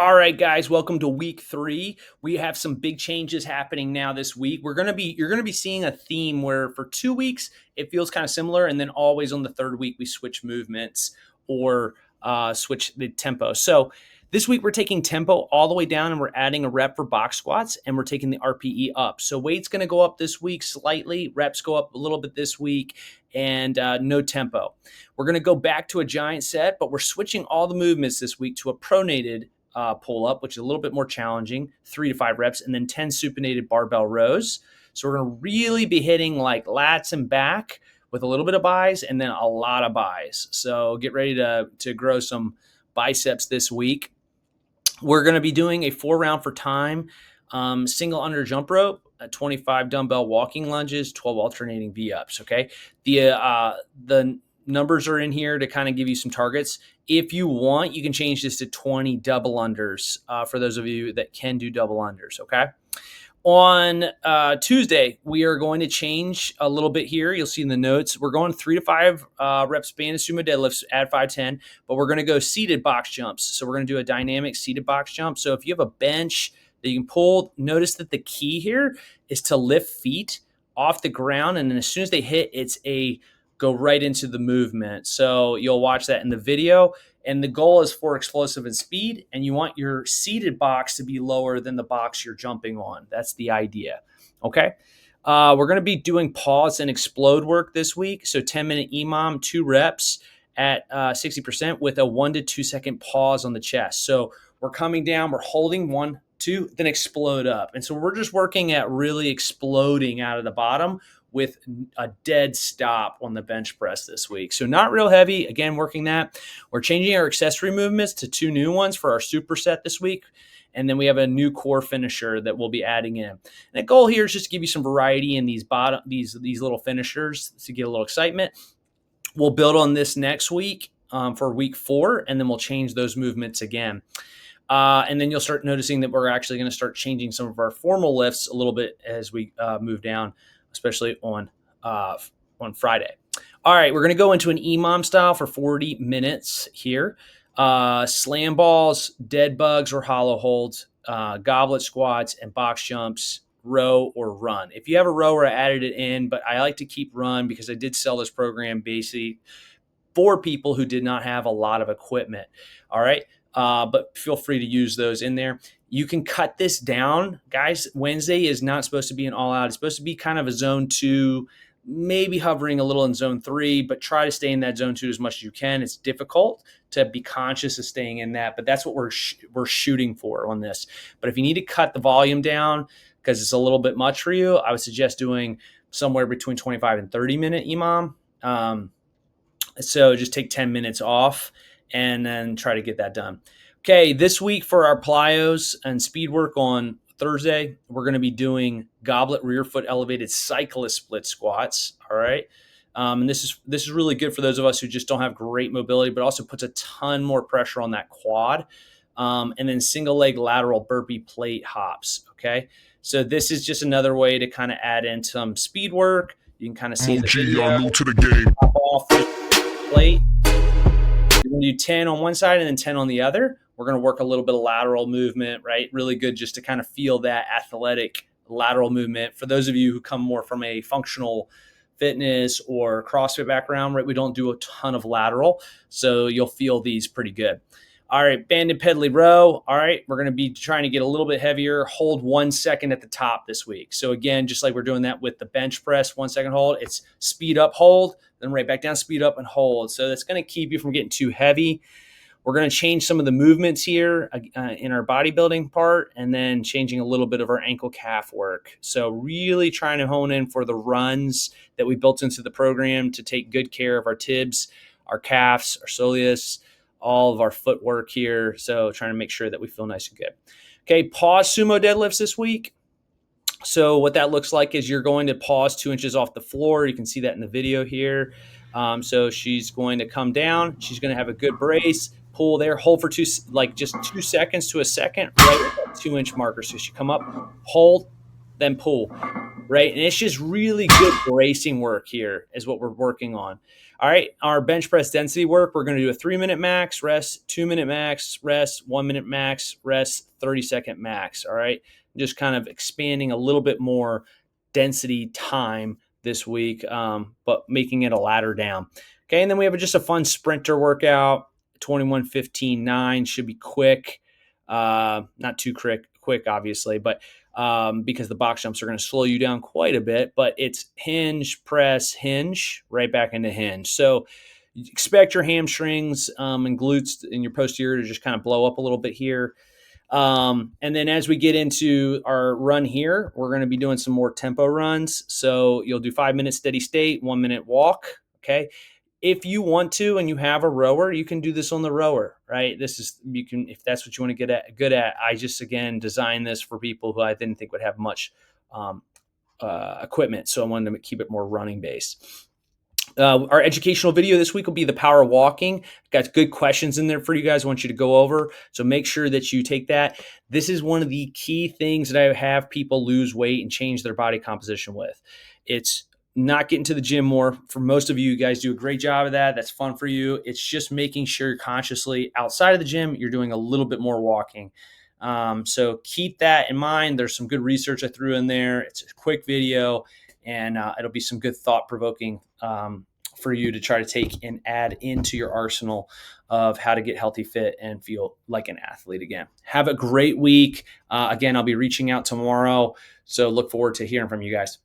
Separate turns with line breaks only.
All right, guys, welcome to week 3. We have some big changes happening now this week. You're gonna be seeing a theme where for 2 weeks it feels kind of similar, and then always on the third week we switch movements or switch the tempo. So this week we're taking tempo all the way down, and we're adding a rep for box squats, and we're taking the RPE up. So weight's going to go up this week slightly, reps go up a little bit this week, and no tempo. We're going to go back to a giant set, but we're switching all the movements this week to a pronated pull up, which is a little bit more challenging, 3 to 5 reps, and then 10 supinated barbell rows. So we're going to really be hitting like lats and back with a little bit of buys and then a lot of buys. So get ready to grow some biceps this week. We're going to be doing a 4 round for time, single under jump rope, 25 dumbbell walking lunges, 12 alternating V-ups, okay? The numbers are in here to kind of give you some targets. If you want, you can change this to 20 double unders for those of you that can do double unders, okay? On Tuesday, we are going to change a little bit here. You'll see in the notes, we're going 3 to 5 reps banded sumo deadlifts, add 5-10, but we're going to go seated box jumps. So we're going to do a dynamic seated box jump. So if you have a bench that you can pull, notice that the key here is to lift feet off the ground, and then as soon as they hit, go right into the movement. So you'll watch that in the video. And the goal is for explosive and speed, and you want your seated box to be lower than the box you're jumping on. That's the idea, okay? We're going to be doing pause and explode work this week. So 10-minute EMOM, 2 reps at 60% with a 1 to 2 second pause on the chest. So we're coming down, we're holding 1, 2, then explode up. And so we're just working at really exploding out of the bottom with a dead stop on the bench press this week. So not real heavy. Again, working that. We're changing our accessory movements to 2 new ones for our superset this week. And then we have a new core finisher that we'll be adding in. And the goal here is just to give you some variety in these little finishers to get a little excitement. We'll build on this next week for week 4, and then we'll change those movements again. And then you'll start noticing that we're actually going to start changing some of our formal lifts a little bit as we move down, especially on Friday. All right, we're going to go into an EMOM style for 40 minutes here. Slam balls, dead bugs or hollow holds, goblet squats, and box jumps, row or run. If you have a rower, I added it in, but I like to keep run because I did sell this program basically for people who did not have a lot of equipment. All right, but feel free to use those in there. You can cut this down, guys. Wednesday is not supposed to be an all out. It's supposed to be kind of a zone 2, maybe hovering a little in zone 3, but try to stay in that zone 2 as much as you can. It's difficult to be conscious of staying in that, but that's what we're shooting for on this. But if you need to cut the volume down because it's a little bit much for you, I would suggest doing somewhere between 25 and 30 minute EMOM. So just take 10 minutes off and then try to get that done. Okay, this week for our plyos and speed work on Thursday, we're going to be doing goblet rear foot elevated cyclist split squats. All right. And this is really good for those of us who just don't have great mobility, but also puts a ton more pressure on that quad. And then single leg lateral burpee plate hops. Okay. So this is just another way to kind of add in some speed work. You can kind of see the video.
New to the game.
Hop off the plate. You're going to do 10 on one side and then 10 on the other. We're going to work a little bit of lateral movement, right? Really good just to kind of feel that athletic lateral movement. For those of you who come more from a functional fitness or CrossFit background, right? We don't do a ton of lateral, so you'll feel these pretty good. All right, banded pedally row. All right, we're going to be trying to get a little bit heavier. Hold 1 second at the top this week. So again, just like we're doing that with the bench press, 1 second hold, it's speed up, hold, then right back down, speed up and hold. So that's going to keep you from getting too heavy. We're going to change some of the movements here in our bodybuilding part, and then changing a little bit of our ankle calf work. So really trying to hone in for the runs that we built into the program to take good care of our tibs, our calves, our soleus, all of our footwork here. So trying to make sure that we feel nice and good. Okay, pause sumo deadlifts this week. So what that looks like is you're going to pause 2 inches off the floor. You can see that in the video here. So she's going to come down. She's going to have a good brace. Pull there, hold for just 2 seconds to a second, right at that 2 inch marker. So she come up, hold, then pull. right? And it's just really good bracing work here is what we're working on. All right, our bench press density work, we're going to do a 3-minute max, rest, 2-minute max, rest, 1-minute max, rest, 30-second max. All right, just kind of expanding a little bit more density time this week, but making it a ladder down. Okay, and then we have just a fun sprinter workout, 21:15:9, should be quick. Not too quick, obviously, but because the box jumps are going to slow you down quite a bit, but it's hinge, press, hinge, right back into hinge. So you expect your hamstrings and glutes and your posterior to just kind of blow up a little bit here. And then as we get into our run here, we're going to be doing some more tempo runs. So you'll do 5 minutes steady state, 1 minute walk. Okay. If you want to and you have a rower, you can do this on the rower, right? This is, you can, if that's what you want to get good at. I just, again, designed this for people who I didn't think would have much equipment. So I wanted to keep it more running based. Our educational video this week will be the power of walking. Got good questions in there for you guys. I want you to go over. So make sure that you take that. This is one of the key things that I have people lose weight and change their body composition with. It's not getting to the gym more. For most of you, you guys do a great job of that. That's fun for you. It's just making sure consciously outside of the gym, you're doing a little bit more walking. So keep that in mind. There's some good research I threw in there. It's a quick video, and it'll be some good thought-provoking for you to try to take and add into your arsenal of how to get healthy, fit, and feel like an athlete again. Have a great week. Again, I'll be reaching out tomorrow, so look forward to hearing from you guys.